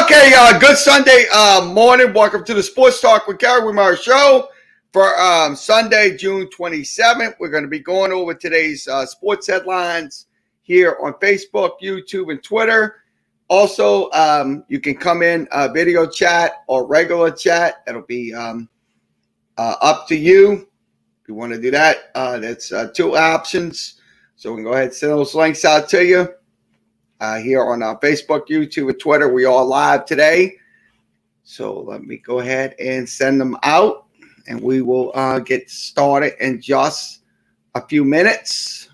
Okay, good Sunday morning. Welcome to the Sports Talk with Kerry Wehmeyer show for Sunday, June 27th. We're going to be going over today's sports headlines here on Facebook, YouTube, and Twitter. Also, you can come in video chat or regular chat. That'll be up to you. If you want to do that, that's two options. So we can go ahead and send those links out to you. Here on our Facebook, YouTube, and Twitter. We are live today. So let me go ahead and send them out, and we will get started in just a few minutes.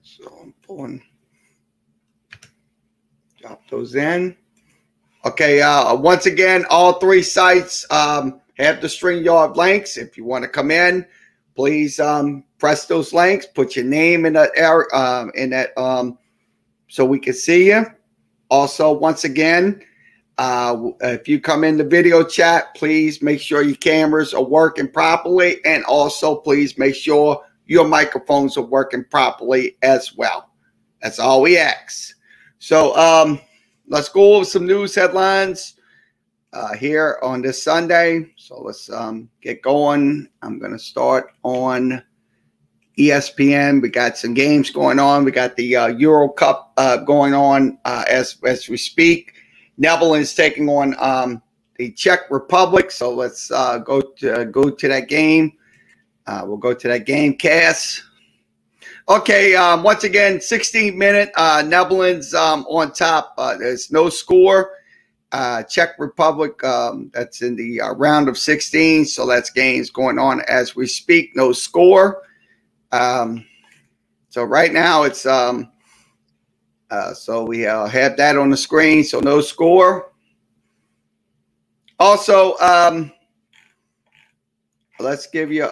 So I'm pulling, drop those in. Okay, once again, all three sites have the StreamYard links. If you want to come in, please press those links. Put your name in that area, so we can see you. Also, once again, if you come in the video chat, please make sure your cameras are working properly, and also please make sure your microphones are working properly as well. That's all we ask. So let's go over some news headlines here on this Sunday. So let's get going. I'm going to start on ESPN. We got some games going on. We got the Euro Cup going on as we speak. Netherlands taking on the Czech Republic. So let's go to that game. We'll go to that game cast. Okay, once again, 16-minute Netherlands on top. There's no score. Czech Republic, that's in the round of 16. So that's games going on as we speak. No score. So right now it's so we have that on the screen, so no score. Also, let's give you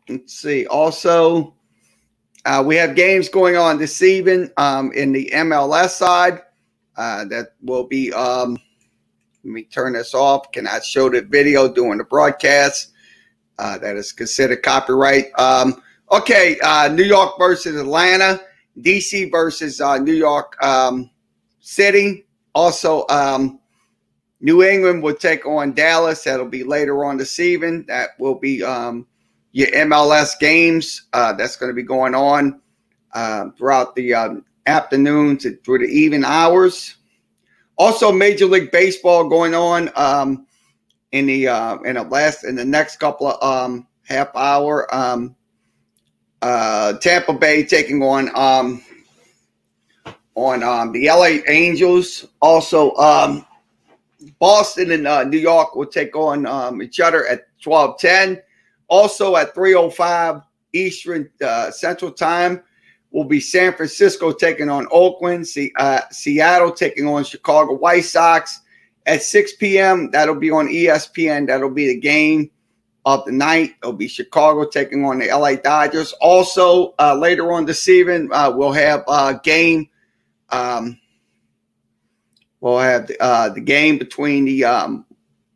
let's see. Also, we have games going on this evening in the MLS side. That will be let me turn this off. Cannot show the video during the broadcast. That is considered copyright. Okay, New York versus Atlanta, DC versus New York City. Also, New England will take on Dallas. That'll be later on this evening. That will be your MLS games. That's going to be going on throughout the afternoons and through the evening hours. Also, Major League Baseball going on in the next couple of half hour. Tampa Bay taking on the LA Angels. Also, Boston and New York will take on each other at 12:10. Also at 3:05 Eastern Central Time will be San Francisco taking on Oakland. Seattle taking on Chicago White Sox at 6 p.m. That'll be on ESPN. That'll be the game of the night. It'll be Chicago taking on the LA Dodgers. Also, later on this evening, we'll have a game. We'll have the game between the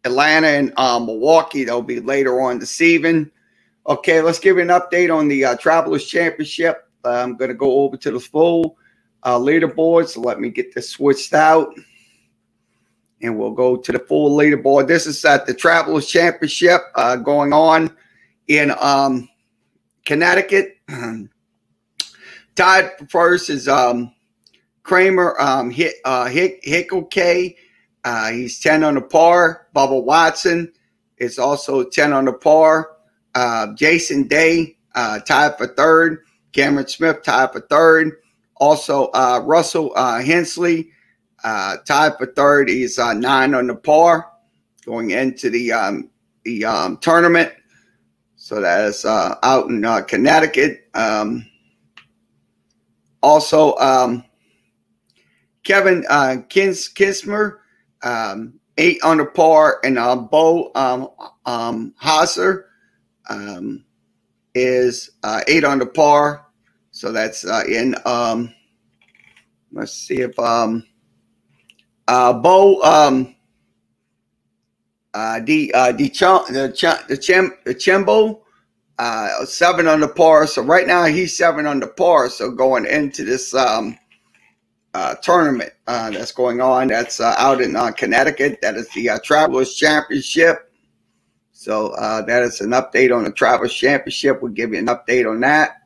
Atlanta and Milwaukee. That'll be later on this evening. Okay, let's give you an update on the Travelers Championship. I'm going to go over to the full leaderboard. So let me get this switched out. And we'll go to the full leaderboard. This is at the Travelers Championship going on in Connecticut. Tied for first is Kramer Hickelke. He's 10 under par. Bubba Watson is also 10 under par. Jason Day tied for third. Cameron Smith tied for third. Also, Russell Hensley tied for third. He's 9 under par going into the tournament. So that is out in Connecticut. Also, Kevin Kismer, 8 under par, and Bo Hauser is 8 under par. So that's in. Let's see if Bo Chimbo 7 under par. So right now he's 7 under par. So going into this tournament that's going on. That's out in Connecticut. That is the Travelers Championship. So that is an update on the Travelers Championship. We'll give you an update on that.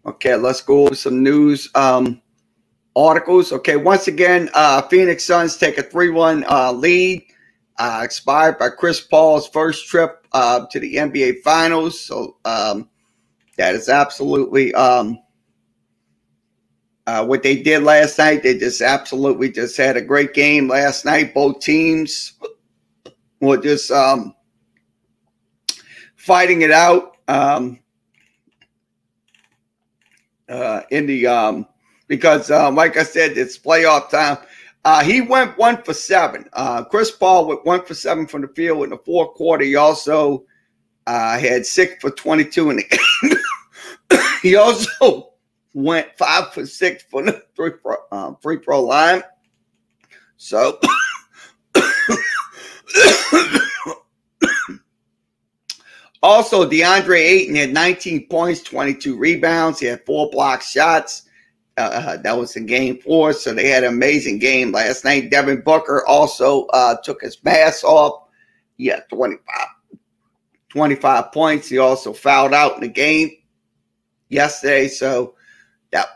Okay, let's go over some news articles. Okay, once again, Phoenix Suns take a 3-1 lead. Expired by Chris Paul's first trip to the NBA Finals. So that is absolutely what they did last night. They just absolutely just had a great game last night. Both teams were just fighting it out in the because like I said, it's playoff time. He went 1 for 7. Chris Paul went 1 for 7 from the field in the fourth quarter. He also had 6 for 22 in the game. He also went 5 for 6 from the free throw line. So also DeAndre Ayton had 19 points, 22 rebounds. He had 4 block shots. That was in game 4, so they had an amazing game last night. Devin Booker also took his mask off. He had 25 points. He also fouled out in the game yesterday, so that.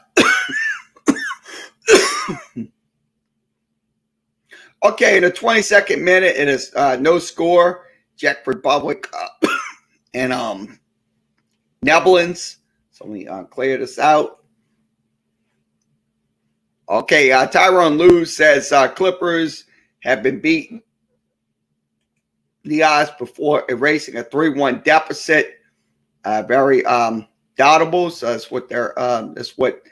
Okay, in the 22nd minute, it is no score. Czech Republic and Netherlands. So let me clear this out. Okay, Tyronn Lue says Clippers have been beaten the odds before erasing a 3-1 deficit. Very doubtable. So that's what they're. That's what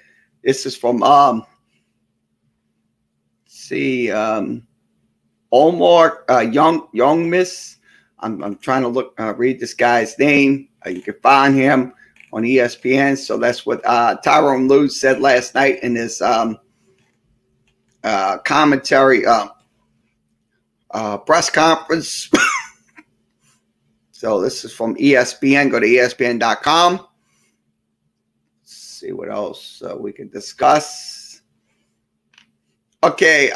this is from. Omar Young Miss. I'm trying to look read this guy's name. You can find him on ESPN. So that's what Tyronn Lue said last night in his commentary press conference. So this is from ESPN. Go to ESPN.com. Let's see what else we can discuss. Okay.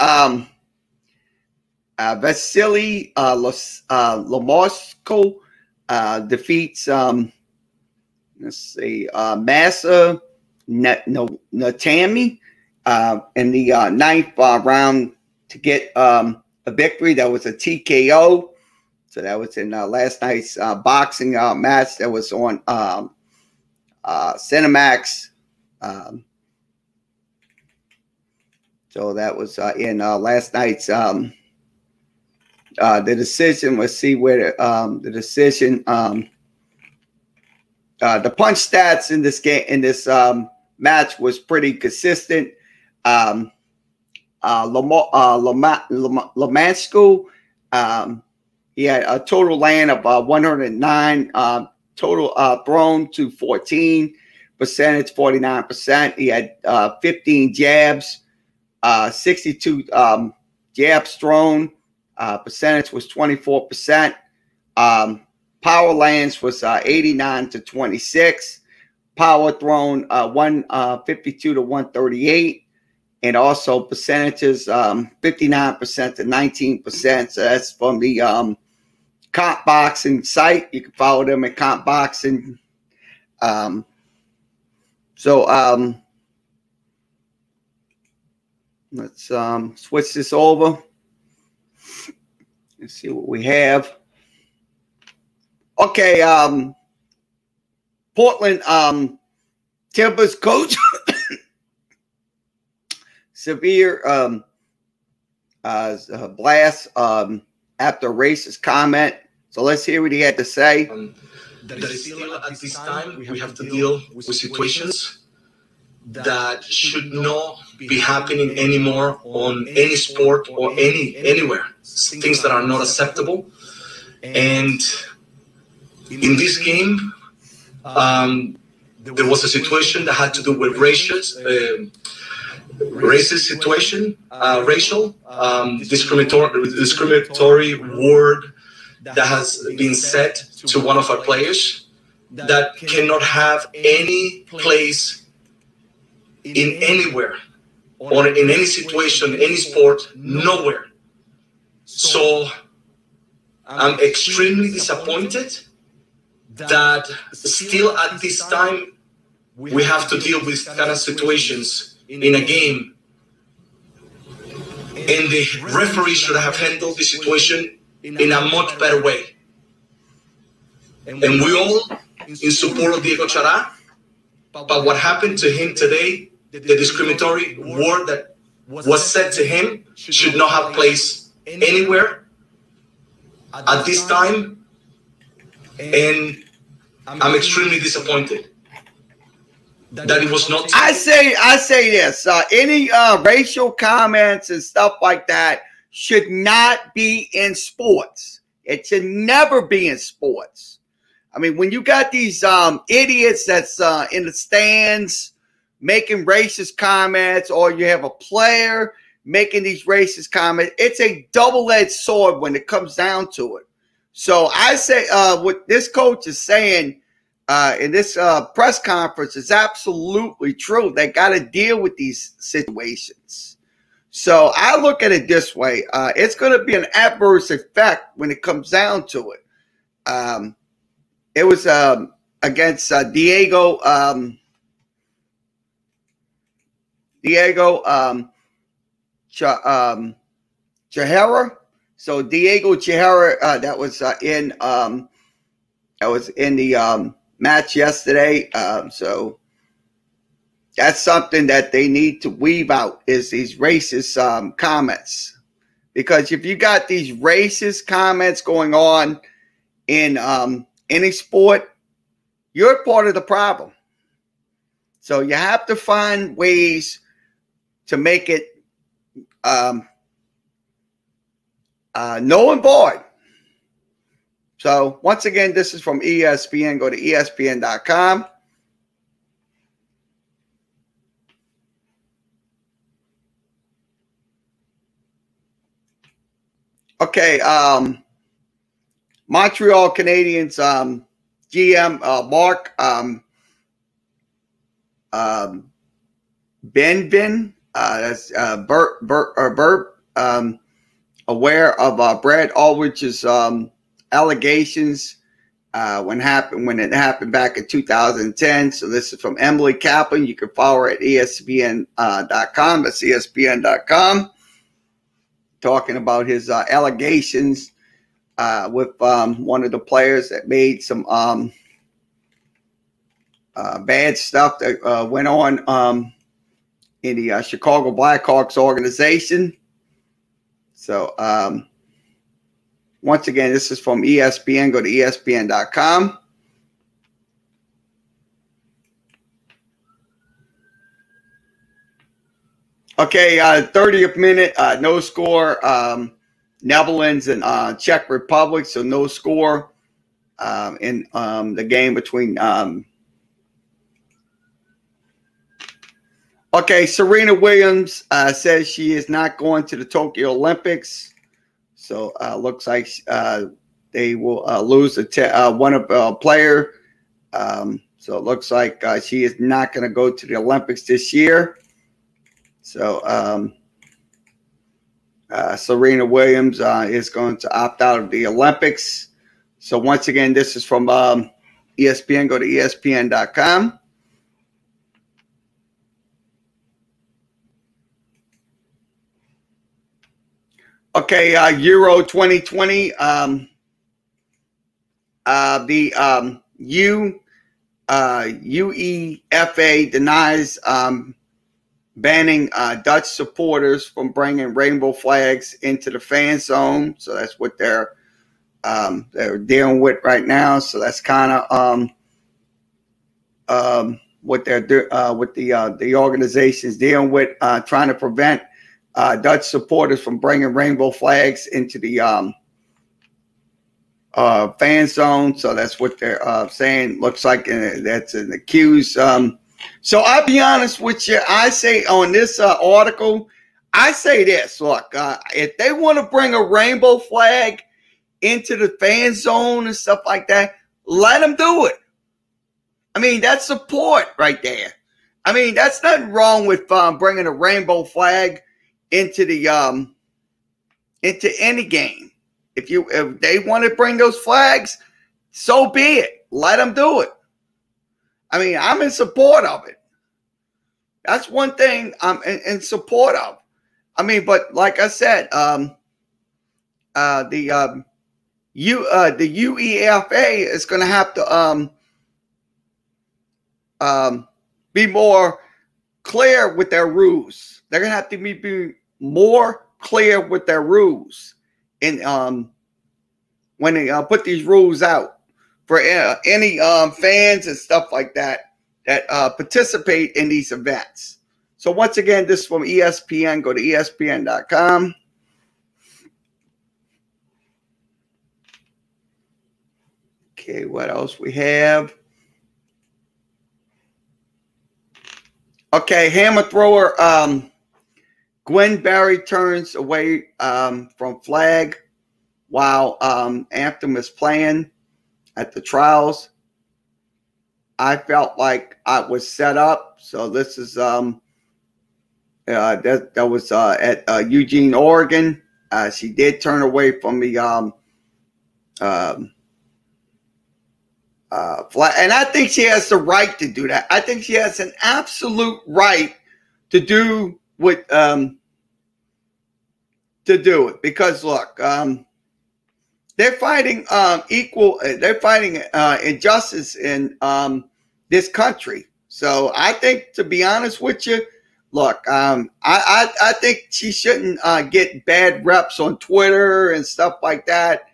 Vasily Lomachenko defeats let's see Masa Natami in the 9th round to get a victory. That was a TKO. So that was in last night's boxing match that was on Cinemax. So that was in last night's the decision. Let's see where the decision the punch stats in this game in this match was pretty consistent. Lomachenko, he had a total land of 109, total thrown to 14, percentage 49%. He had 15 jabs, 62 jabs thrown, percentage was 24%. Power lands was 89 to 26. Power thrown 152 to 138. And also percentages 59% to 19%. So that's from the Comp Boxing site. You can follow them at Comp Boxing. Let's switch this over. Let's see what we have. Okay, Portland Timbers coach severe blast after racist comment. So let's hear what he had to say. That still at this time we have to deal with situations that should not be happening anymore on any sport or anywhere. Things that are not acceptable. And in this game, there was a situation that had to do with racist situation, racial, discriminatory word that has been said to one of our players that cannot have any place in anywhere or in any situation, any sport, nowhere. So I'm extremely disappointed that still at this time we have to deal with kind of situations in a game, and the referee should have handled the situation in a much better way. And we all in support of Diego Chara, but what happened to him today, the discriminatory word that was said to him should not have place anywhere at this time, and I'm extremely disappointed that it was not. I say this: any racial comments and stuff like that should not be in sports. It should never be in sports. I mean, when you got these idiots that's in the stands making racist comments, or you have a player making these racist comments, it's a double-edged sword when it comes down to it. So I say what this coach is saying in this press conference is absolutely true. They got to deal with these situations. So I look at it this way. It's going to be an adverse effect when it comes down to it. It was against Diego Chihara. So Diego Chihara, that was in the match yesterday. So that's something that they need to weave out, is these racist comments. Because if you got these racist comments going on in any sport, you're part of the problem. So you have to find ways to make it null and void. So once again, this is from ESPN. Go to ESPN.com. Okay, Montreal Canadiens GM Mark Benvin, that's Burt, aware of Brad Aldrich's allegations when it happened back in 2010. So this is from Emily Kaplan. You can follow her at ESPN.com. That's ESPN.com. Talking about his allegations with one of the players that made some bad stuff that went on in the Chicago Blackhawks organization. So once again, this is from ESPN. Go to ESPN.com. Okay, 30th minute, no score. Netherlands and Czech Republic, so no score in the game between. Okay, Serena Williams says she is not going to the Tokyo Olympics. So looks like they will lose one of a player. So it looks like she is not going to go to the Olympics this year. So Serena Williams is going to opt out of the Olympics. So once again, this is from ESPN. Go to ESPN.com. Okay, Euro 2020. The UEFA denies banning Dutch supporters from bringing rainbow flags into the fan zone. So that's what they're dealing with right now. So that's kind of what they're doing, what the organization's dealing with, trying to prevent Dutch supporters from bringing rainbow flags into the fan zone. So that's what they're saying. Looks like that's an accused. So I'll be honest with you. I say on this article, I say this. Look, if they want to bring a rainbow flag into the fan zone and stuff like that, let them do it. I mean, that's support right there. I mean, that's nothing wrong with bringing a rainbow flag into the into any game. If they want to bring those flags, so be it. Let them do it. I mean, I'm in support of it. That's one thing I'm in support of. I mean, but like I said, the UEFA is going to have to be more clear with their rules. They're going to have to be more clear with their rules, and when they put these rules out for any fans and stuff like that participate in these events. So once again, this is from ESPN. Go to ESPN.com. Okay, what else we have? Okay, hammer thrower Gwen Berry turns away from flag while Anthem is playing at the trials. I felt like I was set up. So this is that was at Eugene, Oregon. She did turn away from the flag, and I think she has the right to do that. I think she has an absolute right to do what to do it, because look, they're fighting they're fighting injustice in this country. So I think, to be honest with you, look, I think she shouldn't get bad reps on Twitter and stuff like that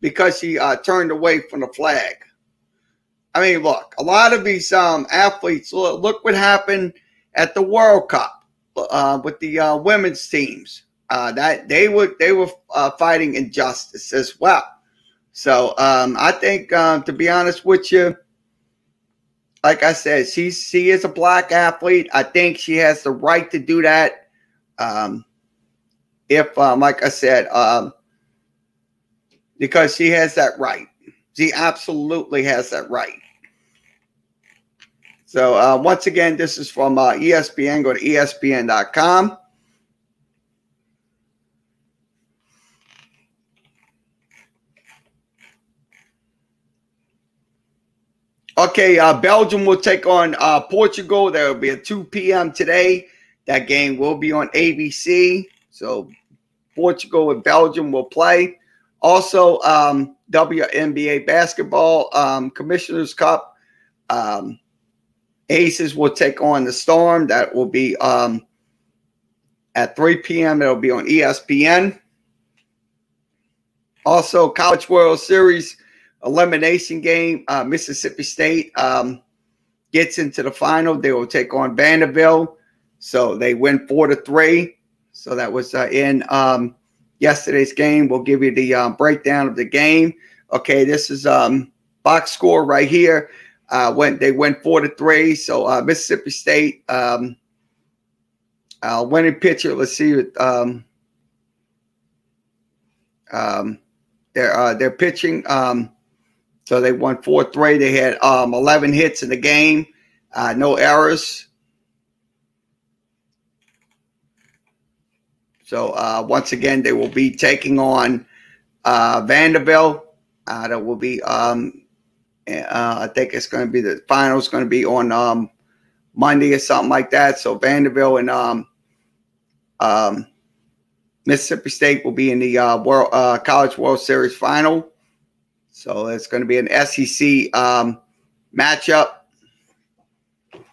because she turned away from the flag. I mean, look, a lot of these athletes, look what happened at the World Cup with the women's teams. That they were fighting injustice as well. So I think, to be honest with you, like I said, she is a black athlete. I think she has the right to do that. If like I said, because she has that right. She absolutely has that right. So once again, this is from ESPN. Go to ESPN.com. Okay, Belgium will take on Portugal. There will be at 2 p.m. today. That game will be on ABC. So Portugal and Belgium will play. Also, WNBA basketball Commissioner's Cup. Aces will take on the Storm. That will be at 3 p.m. It will be on ESPN. Also, College World Series elimination game. Mississippi State gets into the final. They will take on Vanderbilt. So they win 4-3. So that was in yesterday's game. We'll give you the breakdown of the game. Okay, this is box score right here. When they went 4-3. So Mississippi State winning pitcher. Let's see. They're pitching. So they won 4-3. They had 11 hits in the game, no errors. So once again, they will be taking on Vanderbilt. That will be, I think it's going to be the finals. Going to be on Monday or something like that. So Vanderbilt and Mississippi State will be in the College World Series final. So it's going to be an SEC matchup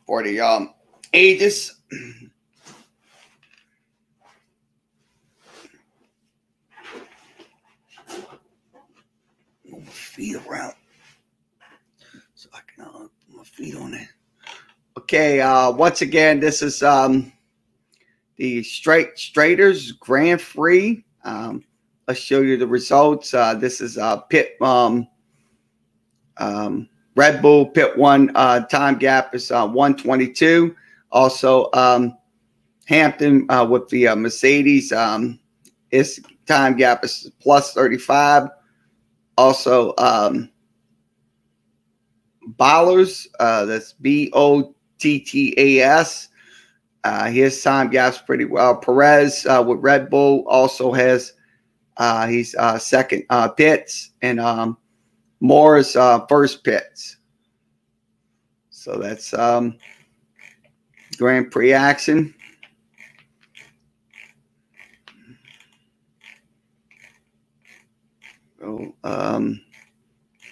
for the ages. Move my feet around so I can put my feet on it. Okay, once again, this is the Straighters Grand Prix. Let's show you the results. This is Pit Red Bull Pit 1 time gap is 1:22. Also, Hampton with the Mercedes, its time gap is plus 35. Also, Ballers, that's Bottas. His time gaps pretty well. Perez with Red Bull also has he's second pits, and Moore's first pits. So that's Grand Prix action. So,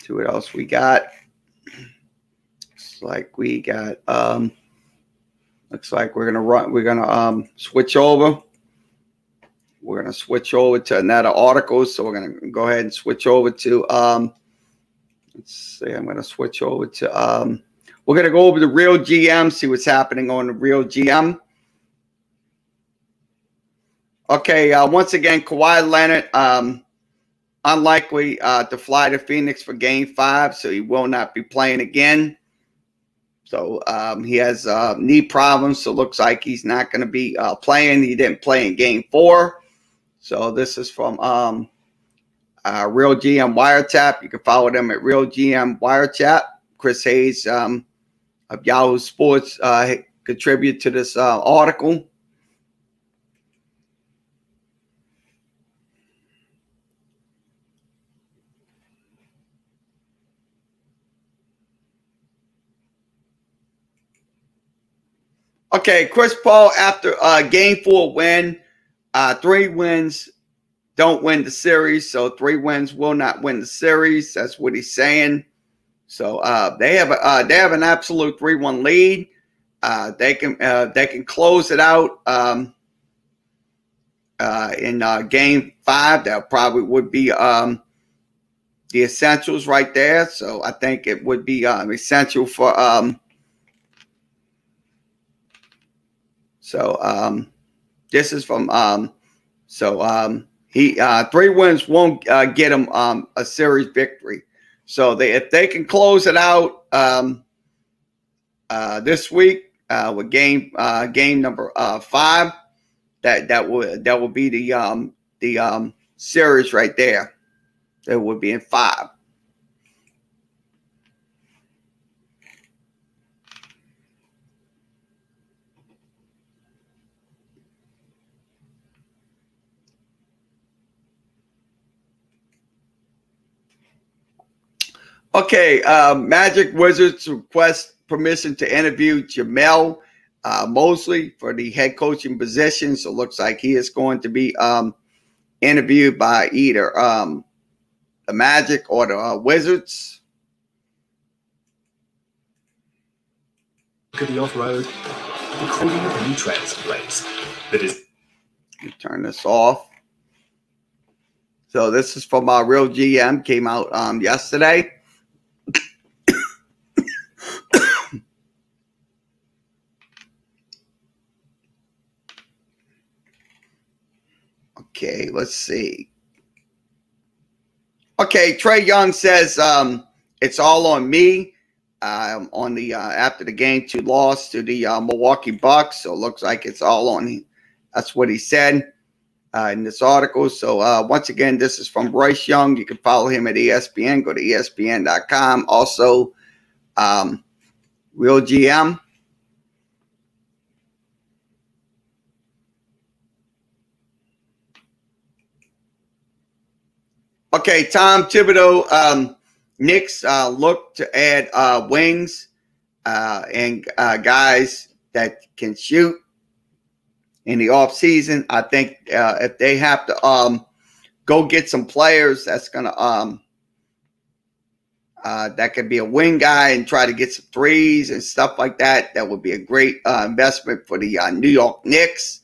see what else we got. Looks like we got. Looks like we're gonna switch over. We're gonna switch over to another article. So we're gonna go ahead and switch over to. Let's see. I'm gonna switch over to. We're gonna go over the Real GM. See what's happening on the Real GM. Okay. Once again, Kawhi Leonard. Unlikely to fly to Phoenix for Game 5, so he will not be playing again. So he has knee problems, so it looks like he's not going to be playing. He didn't play in Game 4. So this is from Real GM Wiretap. You can follow them at Real GM Wiretap. Chris Hayes of Yahoo Sports contributed to this article. Okay, Chris Paul, after Game 4 win, 3 wins don't win the series, so 3 wins will not win the series. That's what he's saying. So they have an absolute 3-1 lead. They can close it out in Game 5. That probably would be the essentials right there. So I think it would be essential for. This is from he 3 wins won't get him a series victory. So if they can close it out this week with game number 5, that will be the series right there. That would be in 5. Okay, Magic Wizards request permission to interview Jamel Mosley for the head coaching position. So it looks like he is going to be interviewed by either the Magic or the Wizards. Look at the off-road, including a new transfer place that is. Turn this off. So this is from our Real GM, came out yesterday. Okay, let's see. Okay, Trae Young says it's all on me on the after the Game 2 loss to the Milwaukee Bucks. So it looks like it's all on him. That's what he said in this article. So once again, this is from Bryce Young. You can follow him at ESPN. Go to ESPN.com. Also, Real GM. Okay, Tom Thibodeau. Knicks look to add wings and guys that can shoot in the offseason. I think if they have to go get some players that's going to that could be a wing guy and try to get some threes and stuff like that, that would be a great investment for the New York Knicks.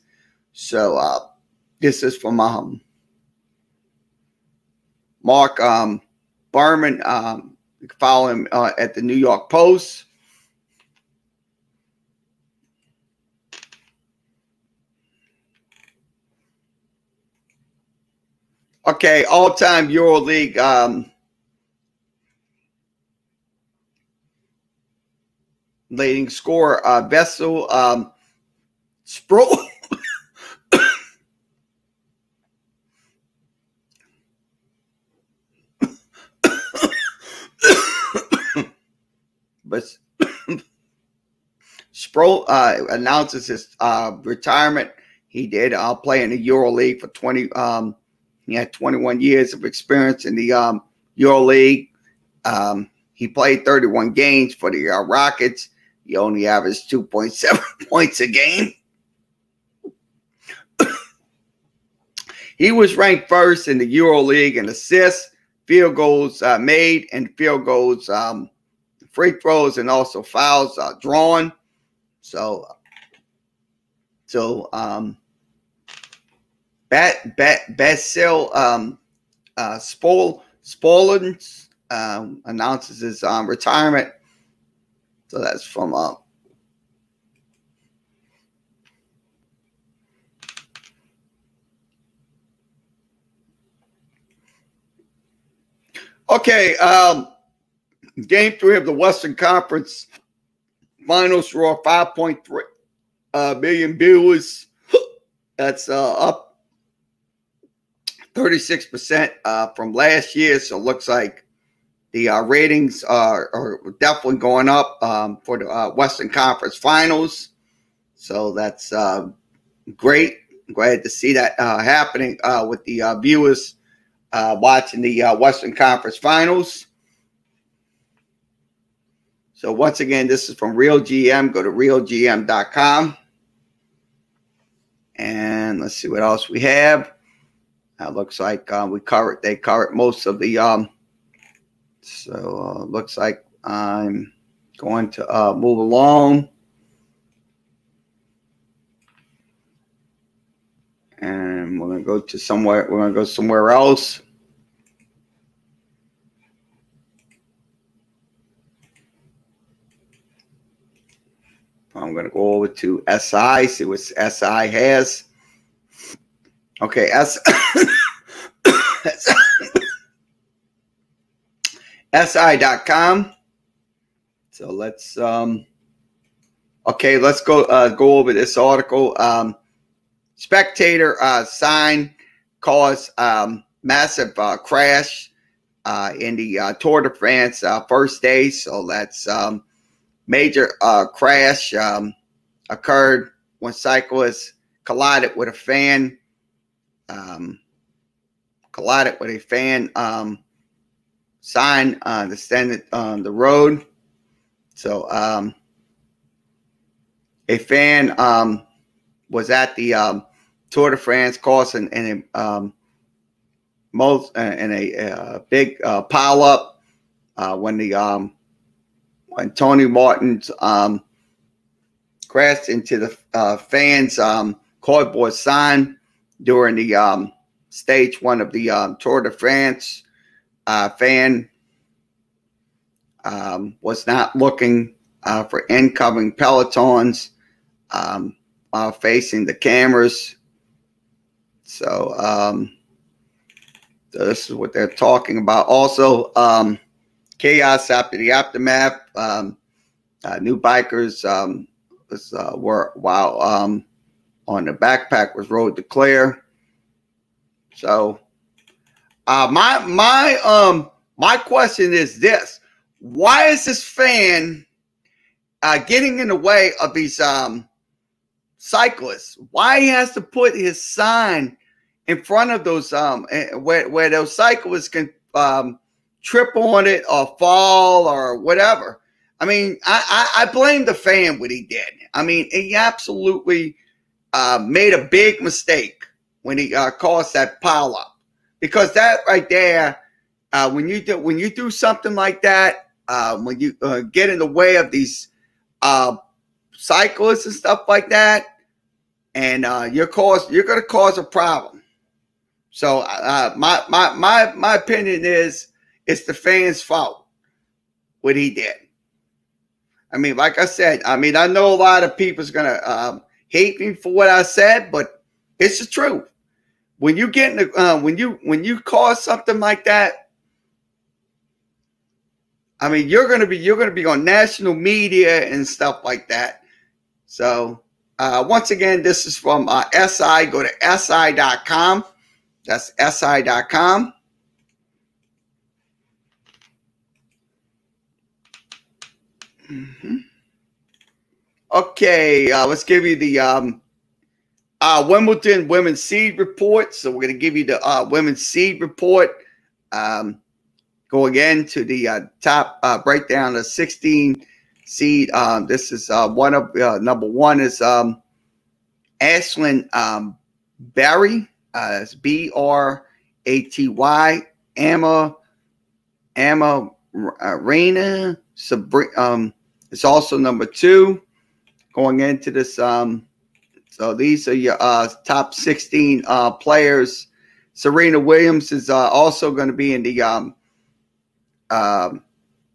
So this is from Mark Berman. You can follow him at the New York Post. Okay, all-time EuroLeague leading scorer Vessel Sproul. but Sproul announces his retirement. He did play in the EuroLeague for 20. He had 21 years of experience in the EuroLeague. He played 31 games for the Rockets. He only averaged 2.7 points a game. He was ranked first in the EuroLeague in assists, field goals made, and field goals, free throws, and also fouls drawn. Basil Spolans announces his retirement. So that's from okay. Game 3 of the Western Conference Finals draw 5.3 million viewers. That's up 36% from last year. So it looks like the ratings are definitely going up for the Western Conference Finals. So that's great. I'm glad to see that happening with the viewers watching the Western Conference Finals. So once again, this is from Real GM. Go to realgm.com. And let's see what else we have. Looks like they covered most of the so looks like I'm going to move along. And we're going to go to somewhere. We're going to go somewhere else. I'm going to go over to SI, see what SI has. Okay, SI.com. So let's okay, let's go over this article. Spectator sign caused massive crash in the Tour de France first day. So that's major crash occurred when cyclists collided with a fan. Sign extended on the road. So a fan was at the Tour de France course in a big pile up when Tony Martin's crashed into the fans' cardboard sign during the stage 1 of the Tour de France. Fan was not looking for incoming pelotons facing the cameras. So this is what they're talking about. Also, chaos after the aftermath. New bikers were while on the backpack was road to clear. So my question is this: why is this fan getting in the way of these cyclists? Why he has to put his sign in front of those where those cyclists can trip on it or fall or whatever? I mean, I blame the fan what he did. I mean, he absolutely made a big mistake when he caused that pile up, because that right there, when you do something like that, when you get in the way of these cyclists and stuff like that, and you're going to cause a problem. So my opinion is it's the fans' fault what he did. I mean, like I said, I mean, I know a lot of people's gonna hate me for what I said, but it's the truth. When you get in the, when you cause something like that, I mean, you're gonna be on national media and stuff like that. So once again, this is from SI. Go to SI.com. That's SI.com. Okay, let's give you the Wimbledon women's seed report. So we're going to give you the women's seed report. Go again to the top breakdown of 16 seed. This is one of number one is Ashlyn Barry. It's Braty. Emma Reina. It's also number two. Going into this, so these are your top 16 players. Serena Williams is also going to be in the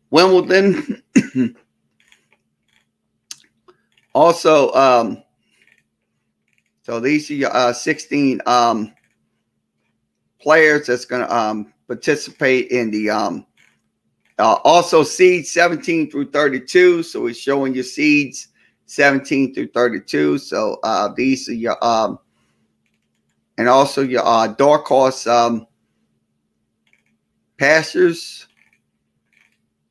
Wimbledon. Also, so these are your 16 players that's going to participate in the also seeds 17 through 32. So we're showing your seeds 17 through 32. So these are your and also your dark horse passers.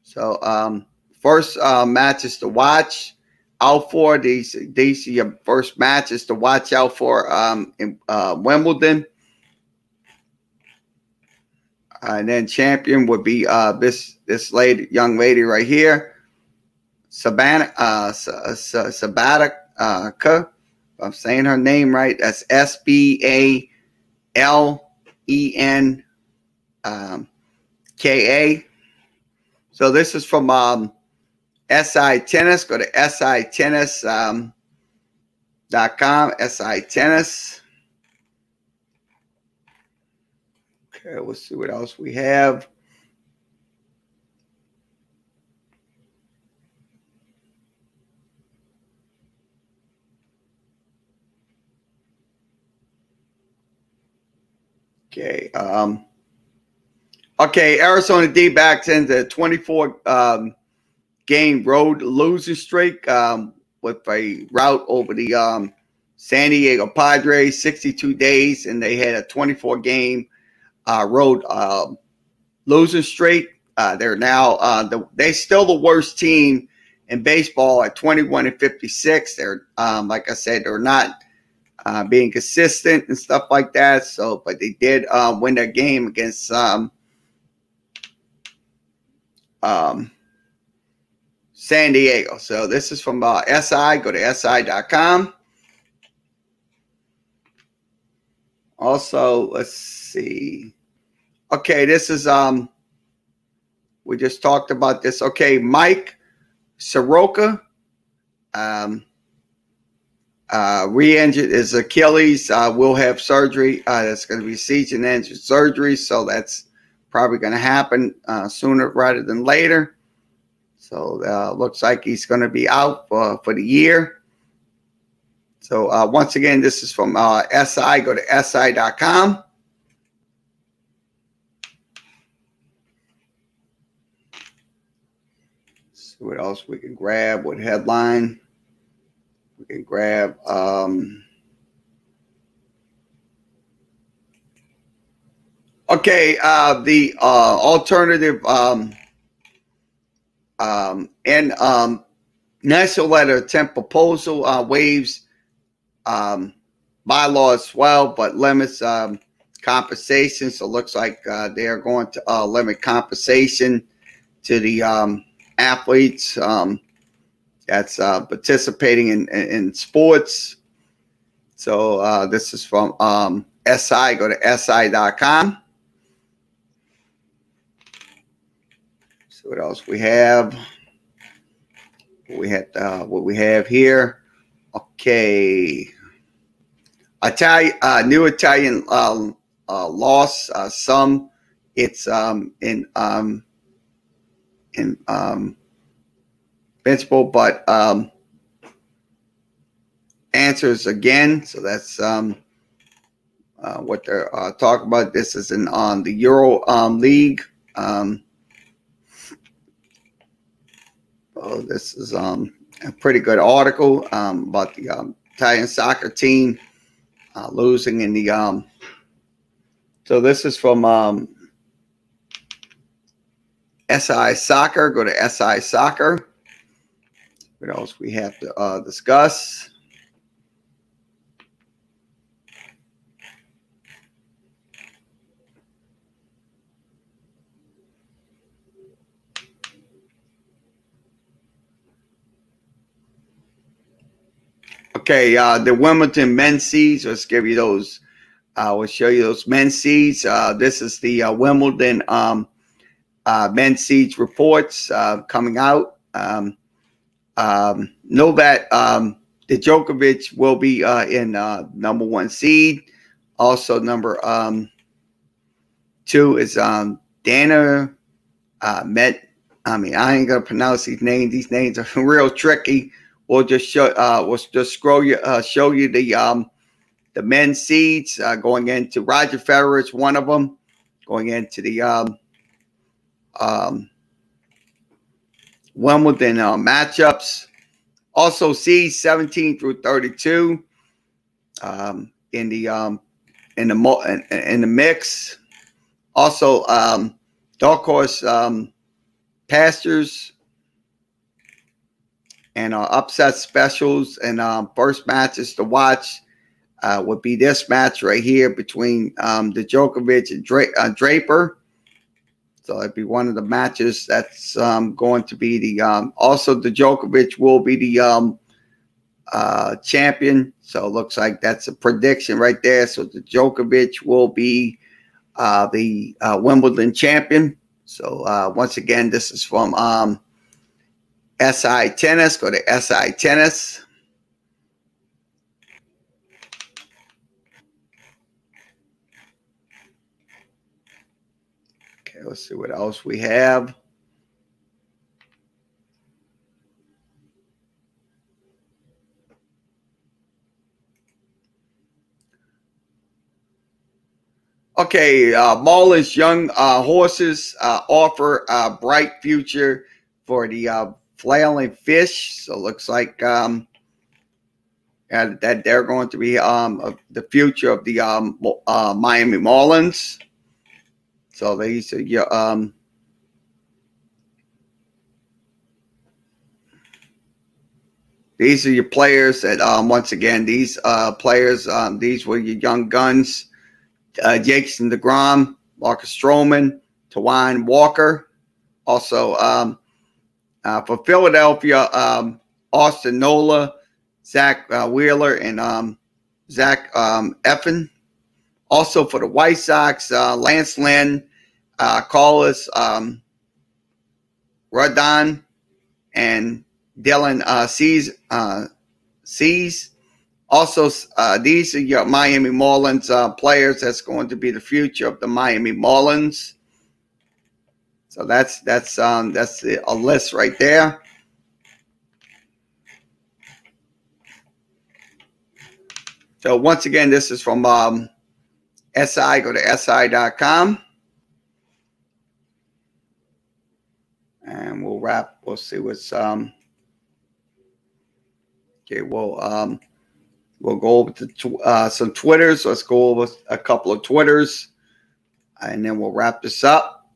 So first matches to watch out for. These are your first matches to watch out for in Wimbledon. And then champion would be this young lady right here, Sabalenka. I'm saying her name right. That's SBALENKA. So this is from SI Tennis. Go to sitennis.com. SI Tennis. Okay, let's see what else we have. Okay. Okay, Arizona D-backs into a 24 game road losing streak with a rout over the San Diego Padres, 62 days, and they had a 24 game road losing streak. They're now they're still the worst team in baseball at 21-56. They're like I said, they're not being consistent and stuff like that. So, but they did win their game against San Diego. So this is from SI. Go to SI.com. Also, let's see. Okay, this is we just talked about this. Okay, Mike Soroka re-injured his Achilles, will have surgery. That's going to be season-ending surgery, so that's probably going to happen sooner rather than later. So looks like he's going to be out for the year. So once again, this is from SI. Go to SI.com. See what else we can grab. What headline we can grab? Okay, the alternative and national letter of intent proposal waives bylaws as well, but limits compensation. So it looks like they're going to limit compensation to the athletes that's participating in sports. So this is from SI. Go to SI.com. See what else we have. What we have here. Okay. New Italian loss. Some it's in principle, but answers again. So that's what they're talking about. This is on the Euro League. This is a pretty good article about the Italian soccer team losing in the. So this is from SI Soccer. Go to SI Soccer. What else we have to discuss? Okay, the Wimbledon men's seeds. Let's give you those. We'll show you those men's seeds. This is the Wimbledon men's seeds reports coming out. Know that the Djokovic will be in number 1 seed. Also, number 2 is Dana Met. I mean, I ain't gonna pronounce these names. These names are real tricky. We'll just show you the men's seeds going into Roger Federer is one of them. Going into the Wimbledon matchups. Also seeds 17 through 32 in the mix. Also dark horse pastures and upset specials, and first matches to watch would be this match right here between the Djokovic and Draper. So it'd be one of the matches that's going to be the also the Djokovic will be the champion. So it looks like that's a prediction right there. So the Djokovic will be the Wimbledon champion. So once again, this is from SI Tennis. Go to SI Tennis. Okay, let's see what else we have. Okay, Marlin's young horses offer a bright future for the flailing fish. So it looks like that they're going to be the future of the Miami Marlins. So these are your players that once again these players these were your young guns. Jason DeGrom, Marcus Stroman, Taijuan Walker. Also for Philadelphia, Austin Nola, Zach Wheeler, and Zach Eflin. Also for the White Sox, Lance Lynn, Carlos Rodon, and Dylan Cease. Also, these are your Miami Marlins players. That's going to be the future of the Miami Marlins. So that's a list right there. So once again, this is from SI. Go to si.com. And we'll wrap. We'll see what's okay. We'll go over to some Twitters. Let's go over a couple of Twitters, and then we'll wrap this up.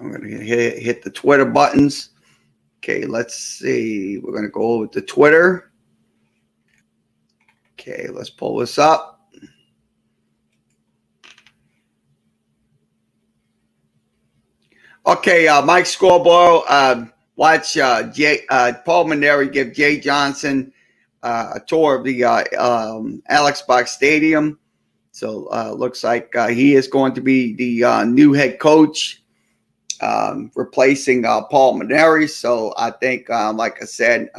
I'm going to hit the Twitter buttons. Okay, let's see. We're going to go over to Twitter. Okay, let's pull this up. Okay, Mike Scarborough. Watch Paul Maneri give Jay Johnson a tour of the Alex Box Stadium. So looks like he is going to be the new head coach, replacing Paul Maneri. So I think, like I said,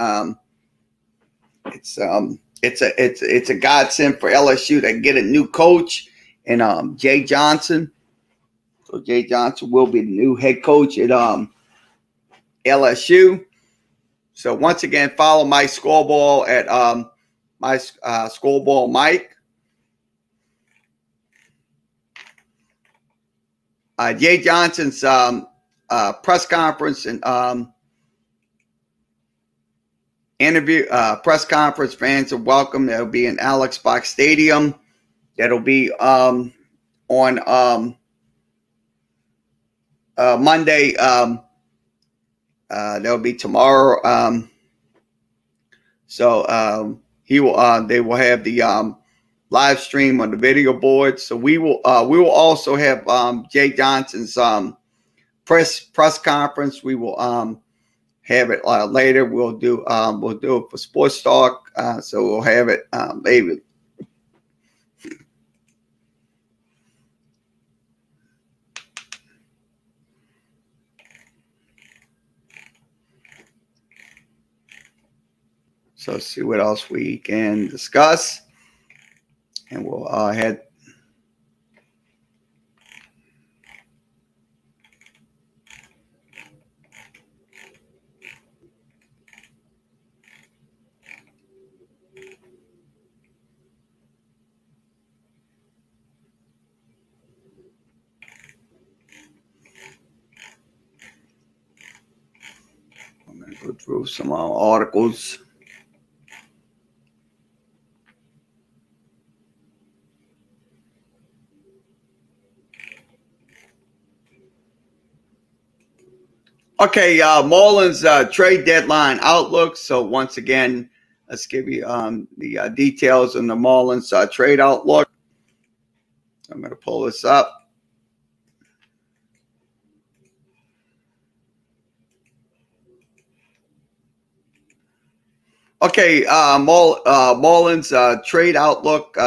it's a godsend for LSU to get a new coach and Jay Johnson. So Jay Johnson will be the new head coach at LSU. So once again, follow Mike Scoreball at my Scoreball Mike. Jay Johnson's press conference and interview press conference, fans are welcome. That'll be in Alex Box Stadium. That'll be on Monday. That'll be tomorrow. So he will. They will have the live stream on the video board. So we will also have Jay Johnson's press conference. We will have it later. We'll do it for Sports Talk. So we'll have it maybe. So let's see what else we can discuss. And we'll head. I'm going to go through some articles. Okay, Marlins trade deadline outlook. So once again, let's give you the details on the Marlins trade outlook. I'm going to pull this up. Okay, Marlins trade outlook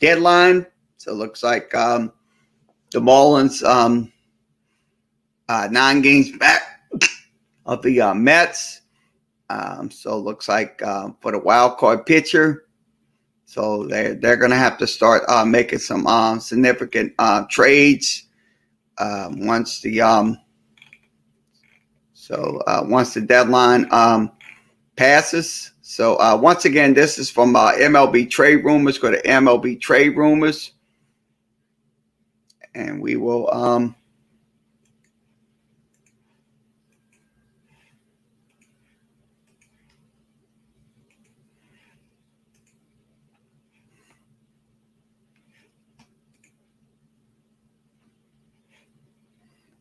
deadline. So it looks like the Marlins 9 games back of the Mets. So it looks like for the wild card pitcher. So they're going to have to start making some significant trades once the once the deadline passes. So once again, this is from MLB Trade Rumors. Go to MLB Trade Rumors, and we will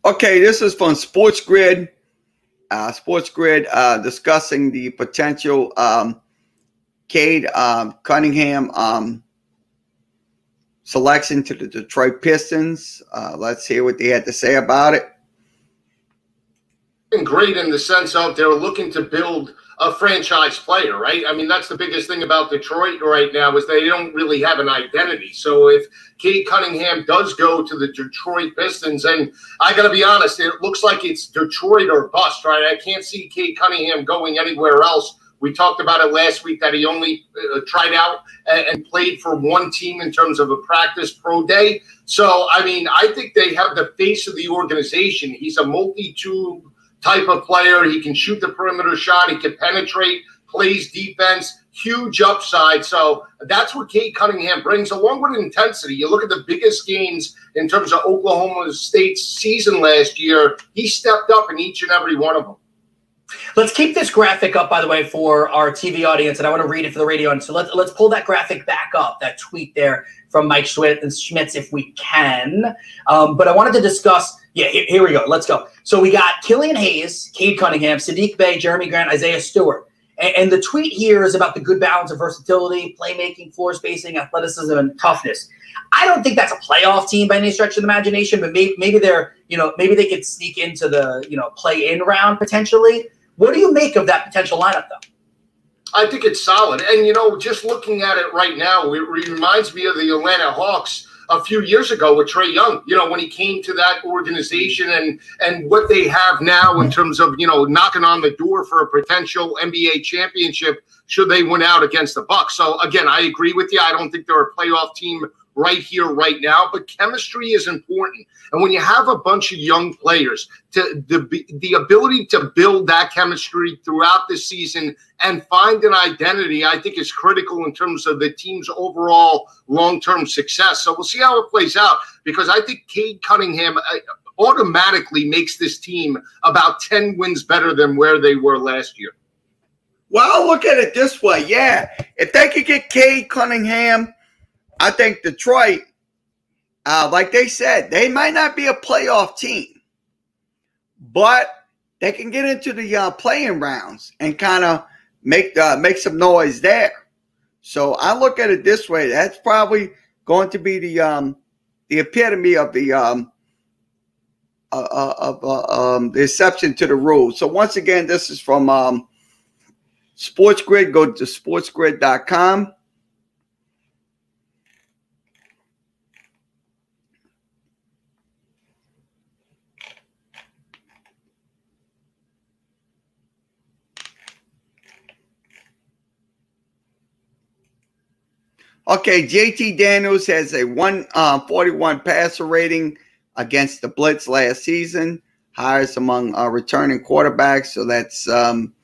okay, this is from Sports Grid. Sports Grid discussing the potential Cade Cunningham selection to the Detroit Pistons. Let's hear what they had to say about it. Great in the sense of they're looking to build a franchise player, right? I mean, that's the biggest thing about Detroit right now is they don't really have an identity. So if Cade Cunningham does go to the Detroit Pistons, and I got to be honest, it looks like it's Detroit or bust, right? I can't see Cade Cunningham going anywhere else. We talked about it last week that he only tried out and played for one team in terms of a practice pro day. So, I mean, I think they have the face of the organization. He's a multi-tube type of player. He can shoot the perimeter shot. He can penetrate, plays defense, huge upside. So that's what Cade Cunningham brings, along with intensity. You look at the biggest games in terms of Oklahoma State's season last year, he stepped up in each and every one of them. Let's keep this graphic up, by the way, for our TV audience, and I want to read it for the radio. And so let's pull that graphic back up, that tweet there from Mike Schmitz, if we can. But I wanted to discuss. Yeah, here we go. Let's go. So we got Killian Hayes, Cade Cunningham, Sadiq Bey, Jeremy Grant, Isaiah Stewart. And the tweet here is about the good balance of versatility, playmaking, floor spacing, athleticism, and toughness. I don't think that's a playoff team by any stretch of the imagination, but maybe they're, maybe they could sneak into the, play-in round potentially. What do you make of that potential lineup, though? I think it's solid. And, just looking at it right now, it reminds me of the Atlanta Hawks a few years ago with Trae Young, when he came to that organization and what they have now in terms of, knocking on the door for a potential NBA championship should they win out against the Bucks. So, again, I agree with you. I don't think they're a playoff team right here, right now, but chemistry is important. And when you have a bunch of young players, the ability to build that chemistry throughout the season and find an identity, I think is critical in terms of the team's overall long-term success. So we'll see how it plays out, because I think Cade Cunningham automatically makes this team about 10 wins better than where they were last year. Well, look at it this way. Yeah, if they could get Cade Cunningham, I think Detroit like they said, they might not be a playoff team, but they can get into the playing rounds and kind of make some noise there. So I look at it this way: that's probably going to be the epitome of the exception to the rule. So once again, this is from Sports Grid. Go to sportsgrid.com. Okay, JT Daniels has a 141 passer rating against the blitz last season. Highest among returning quarterbacks. So that's from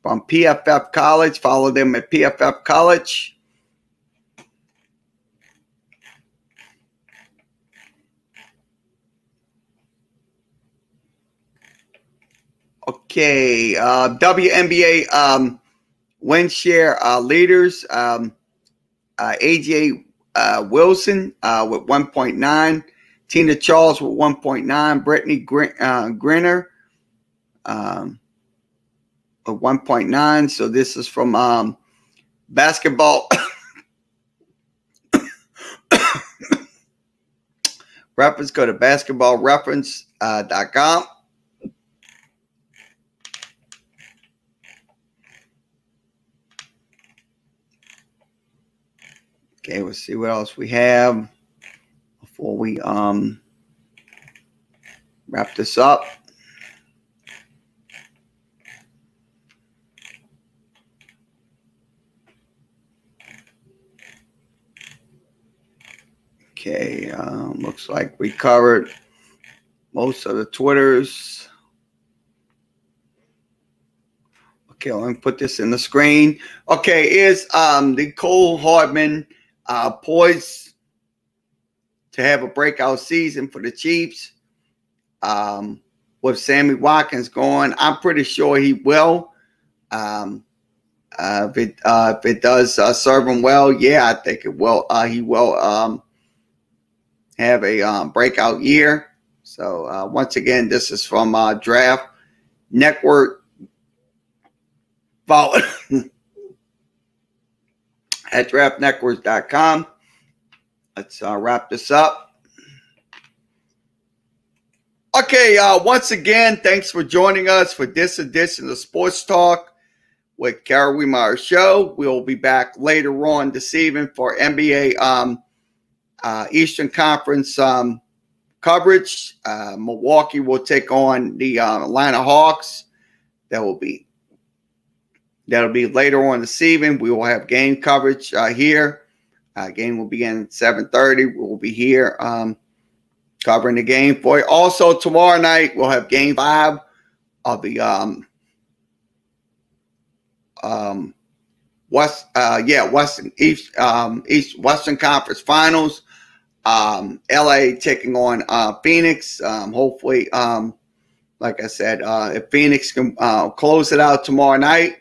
PFF College. Follow them at PFF College. Okay, WNBA win share leaders. AJ Wilson with 1.9, Tina Charles with 1.9, Brittany Griner with 1.9. So this is from basketball reference. Go to basketballreference.com. Okay, we'll see what else we have before we wrap this up. Okay, looks like we covered most of the Twitters. Okay, let me put this in the screen. Okay, is Nicole Hardman poised to have a breakout season for the Chiefs with Sammy Watkins going? I'm pretty sure he will. If it does serve him well, yeah, I think it will. He will have a breakout year. So once again, this is from Draft Network. Follow at draftnetworks.com. Let's wrap this up. Okay, once again, thanks for joining us for this edition of Sports Talk with Kerry Wehmeyer Show. We'll be back later on this evening for NBA Eastern Conference coverage. Milwaukee will take on the Atlanta Hawks. That'll be later on this evening. We will have game coverage here. Game will begin at 7:30. We'll be here covering the game for you. Also, tomorrow night, we'll have game 5 of the Western Conference Finals. LA taking on Phoenix. Hopefully, like I said, if Phoenix can close it out tomorrow night,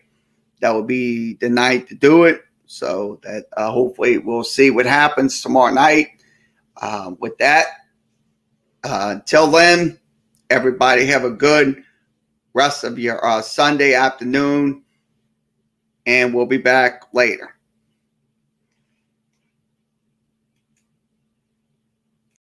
that will be the night to do it. So that hopefully we'll see what happens tomorrow night with that. Till then, everybody have a good rest of your Sunday afternoon, and we'll be back later.